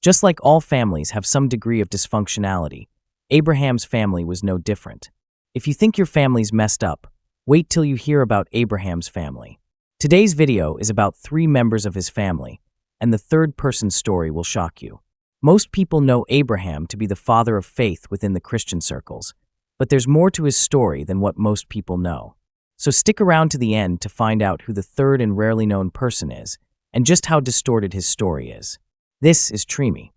Just like all families have some degree of dysfunctionality, Abraham's family was no different. If you think your family's messed up, wait till you hear about Abraham's family. Today's video is about 3 members of his family, and the third-person story will shock you. Most people know Abraham to be the father of faith within the Christian circles, but there's more to his story than what most people know. So stick around to the end to find out who the third and rarely known person is, and just how distorted his story is. This is Trimi.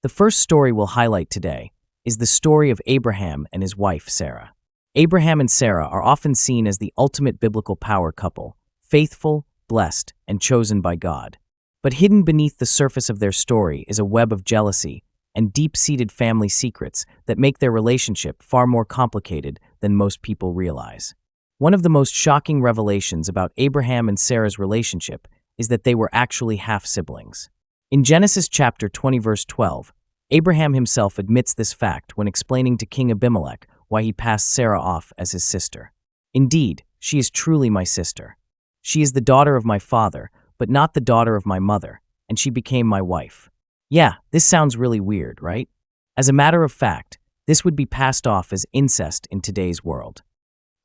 The first story we'll highlight today is the story of Abraham and his wife Sarah. Abraham and Sarah are often seen as the ultimate biblical power couple, faithful, blessed, and chosen by God. But hidden beneath the surface of their story is a web of jealousy and deep-seated family secrets that make their relationship far more complicated than most people realize. One of the most shocking revelations about Abraham and Sarah's relationship is that they were actually half-siblings. In Genesis chapter 20 verse 12, Abraham himself admits this fact when explaining to King Abimelech why he passed Sarah off as his sister. "Indeed, she is truly my sister. She is the daughter of my father, but not the daughter of my mother, and she became my wife." Yeah, this sounds really weird, right? As a matter of fact, this would be passed off as incest in today's world.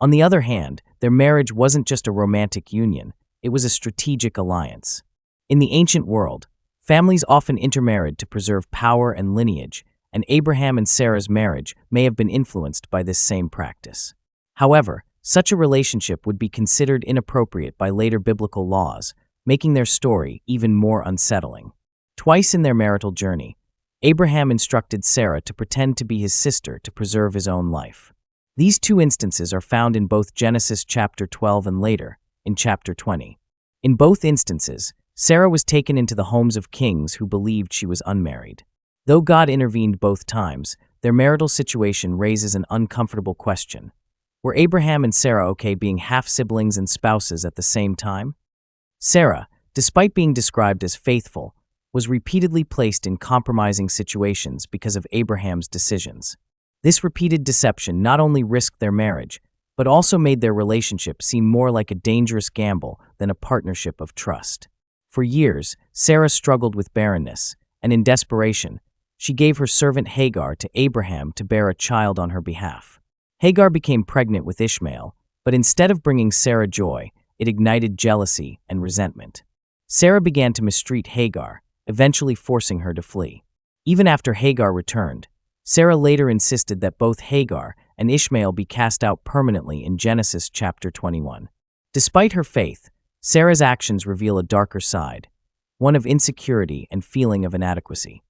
On the other hand, their marriage wasn't just a romantic union, it was a strategic alliance. In the ancient world, families often intermarried to preserve power and lineage, and Abraham and Sarah's marriage may have been influenced by this same practice. However, such a relationship would be considered inappropriate by later biblical laws, making their story even more unsettling. Twice in their marital journey, Abraham instructed Sarah to pretend to be his sister to preserve his own life. These 2 instances are found in both Genesis chapter 12 and later, in chapter 20. In both instances, Sarah was taken into the homes of kings who believed she was unmarried. Though God intervened both times, their marital situation raises an uncomfortable question. Were Abraham and Sarah okay being half-siblings and spouses at the same time? Sarah, despite being described as faithful, was repeatedly placed in compromising situations because of Abraham's decisions. This repeated deception not only risked their marriage, but also made their relationship seem more like a dangerous gamble than a partnership of trust. For years, Sarah struggled with barrenness, and in desperation, she gave her servant Hagar to Abraham to bear a child on her behalf. Hagar became pregnant with Ishmael, but instead of bringing Sarah joy, it ignited jealousy and resentment. Sarah began to mistreat Hagar, eventually forcing her to flee. Even after Hagar returned, Sarah later insisted that both Hagar and Ishmael be cast out permanently in Genesis chapter 21. Despite her faith, Sarah's actions reveal a darker side, one of insecurity and feeling of inadequacy.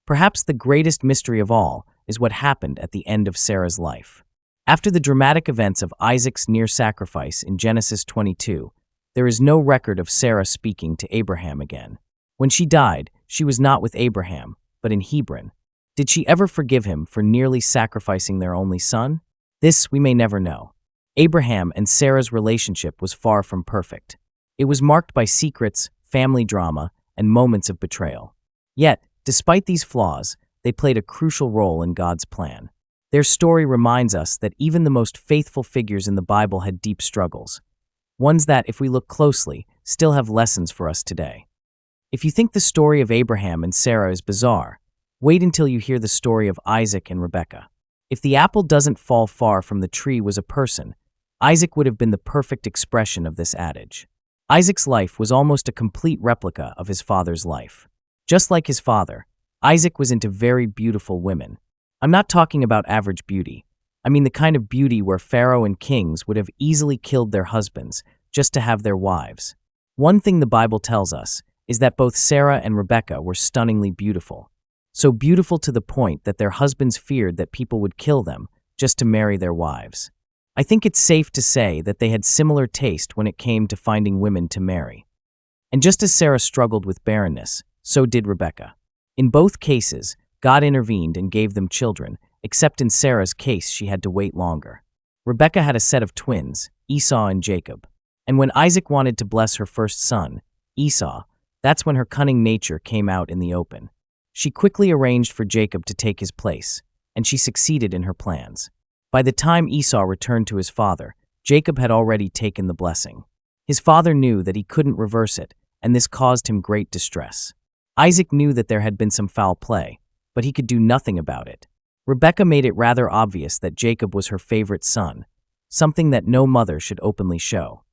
Perhaps the greatest mystery of all is what happened at the end of Sarah's life. After the dramatic events of Isaac's near sacrifice in Genesis 22, there is no record of Sarah speaking to Abraham again. When she died, she was not with Abraham, but in Hebron. Did she ever forgive him for nearly sacrificing their only son? This we may never know. Abraham and Sarah's relationship was far from perfect. It was marked by secrets, family drama, and moments of betrayal. Yet, despite these flaws, they played a crucial role in God's plan. Their story reminds us that even the most faithful figures in the Bible had deep struggles, ones that, if we look closely, still have lessons for us today. If you think the story of Abraham and Sarah is bizarre, wait until you hear the story of Isaac and Rebekah. If the apple doesn't fall far from the tree was a person, Isaac would have been the perfect expression of this adage. Isaac's life was almost a complete replica of his father's life. Just like his father, Isaac was into very beautiful women. I'm not talking about average beauty. I mean the kind of beauty where Pharaoh and kings would have easily killed their husbands just to have their wives. One thing the Bible tells us is that both Sarah and Rebekah were stunningly beautiful. So beautiful to the point that their husbands feared that people would kill them just to marry their wives. I think it's safe to say that they had similar taste when it came to finding women to marry. And just as Sarah struggled with barrenness, so did Rebekah. In both cases, God intervened and gave them children, except in Sarah's case she had to wait longer. Rebekah had a set of twins, Esau and Jacob. And when Isaac wanted to bless her first son, Esau, that's when her cunning nature came out in the open. She quickly arranged for Jacob to take his place, and she succeeded in her plans. By the time Esau returned to his father, Jacob had already taken the blessing. His father knew that he couldn't reverse it, and this caused him great distress. Isaac knew that there had been some foul play, but he could do nothing about it. Rebekah made it rather obvious that Jacob was her favorite son, something that no mother should openly show.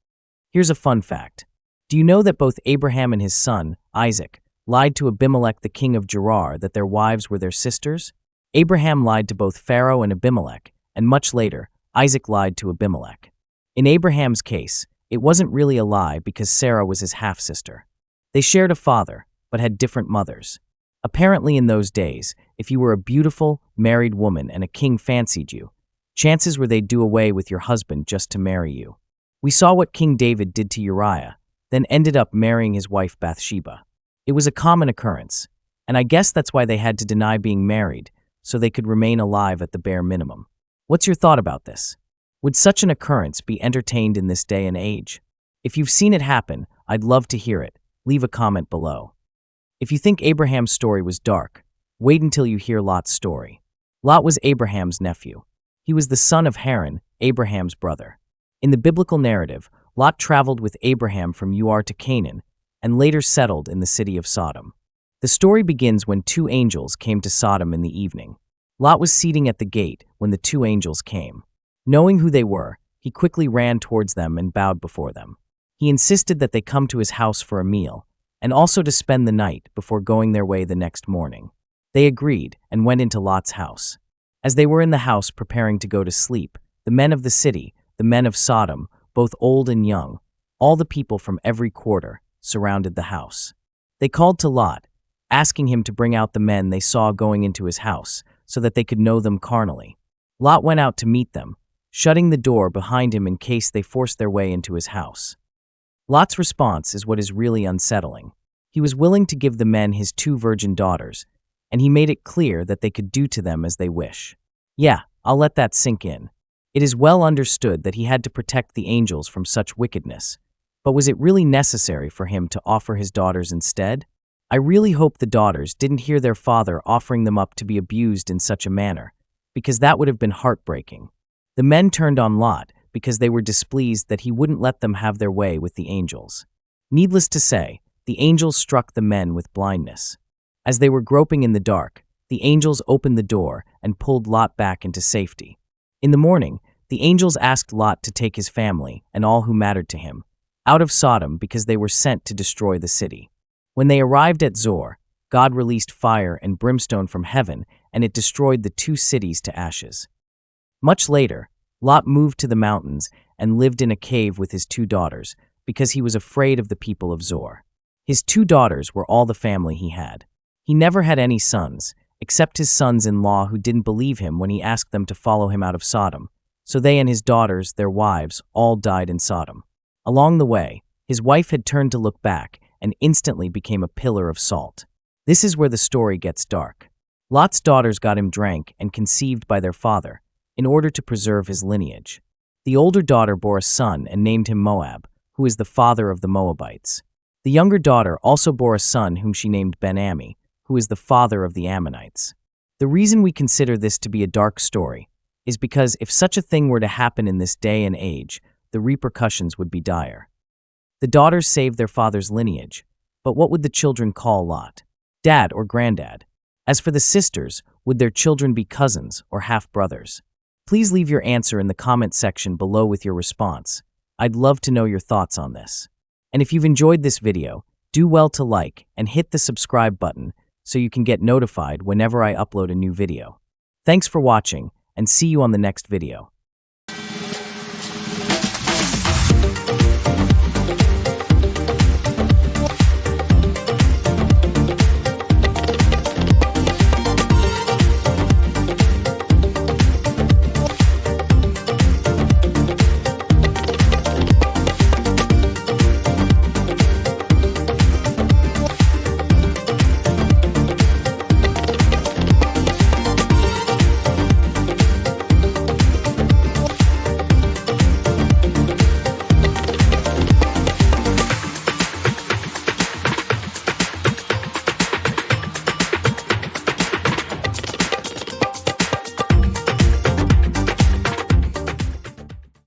Here's a fun fact. Do you know that both Abraham and his son, Isaac, lied to Abimelech the king of Gerar that their wives were their sisters? Abraham lied to both Pharaoh and Abimelech, and much later, Isaac lied to Abimelech. In Abraham's case, it wasn't really a lie because Sarah was his half-sister. They shared a father, but had different mothers. Apparently in those days, if you were a beautiful, married woman and a king fancied you, chances were they'd do away with your husband just to marry you. We saw what King David did to Uriah, then ended up marrying his wife Bathsheba. It was a common occurrence, and I guess that's why they had to deny being married, so they could remain alive at the bare minimum. What's your thought about this? Would such an occurrence be entertained in this day and age? If you've seen it happen, I'd love to hear it. Leave a comment below. If you think Abraham's story was dark, wait until you hear Lot's story. Lot was Abraham's nephew. He was the son of Haran, Abraham's brother. In the biblical narrative, Lot traveled with Abraham from Ur to Canaan and later settled in the city of Sodom. The story begins when two angels came to Sodom in the evening. Lot was seating at the gate when the two angels came. Knowing who they were, he quickly ran towards them and bowed before them. He insisted that they come to his house for a meal, and also to spend the night before going their way the next morning. They agreed and went into Lot's house. As they were in the house preparing to go to sleep, the men of the city, the men of Sodom, both old and young, all the people from every quarter, surrounded the house. They called to Lot, asking him to bring out the men they saw going into his house, so that they could know them carnally. Lot went out to meet them, shutting the door behind him in case they forced their way into his house. Lot's response is what is really unsettling. He was willing to give the men his two virgin daughters, and he made it clear that they could do to them as they wish. Yeah, I'll let that sink in. It is well understood that he had to protect the angels from such wickedness, but was it really necessary for him to offer his daughters instead? I really hope the daughters didn't hear their father offering them up to be abused in such a manner, because that would have been heartbreaking. The men turned on Lot because they were displeased that he wouldn't let them have their way with the angels. Needless to say, the angels struck the men with blindness. As they were groping in the dark, the angels opened the door and pulled Lot back into safety. In the morning, the angels asked Lot to take his family and all who mattered to him out of Sodom because they were sent to destroy the city. When they arrived at Zoar, God released fire and brimstone from heaven, and it destroyed the two cities to ashes. Much later, Lot moved to the mountains and lived in a cave with his two daughters because he was afraid of the people of Zoar. His two daughters were all the family he had. He never had any sons, except his sons-in-law who didn't believe him when he asked them to follow him out of Sodom, so they and his daughters, their wives, all died in Sodom. Along the way, his wife had turned to look back and instantly became a pillar of salt. This is where the story gets dark. Lot's daughters got him drank and conceived by their father, in order to preserve his lineage. The older daughter bore a son and named him Moab, who is the father of the Moabites. The younger daughter also bore a son whom she named Ben-Ammi, who is the father of the Ammonites. The reason we consider this to be a dark story is because if such a thing were to happen in this day and age, the repercussions would be dire. The daughters saved their father's lineage, but what would the children call Lot? Dad or granddad? As for the sisters, would their children be cousins or half-brothers? Please leave your answer in the comment section below with your response. I'd love to know your thoughts on this. And if you've enjoyed this video, do well to like and hit the subscribe button so you can get notified whenever I upload a new video. Thanks for watching, and see you on the next video.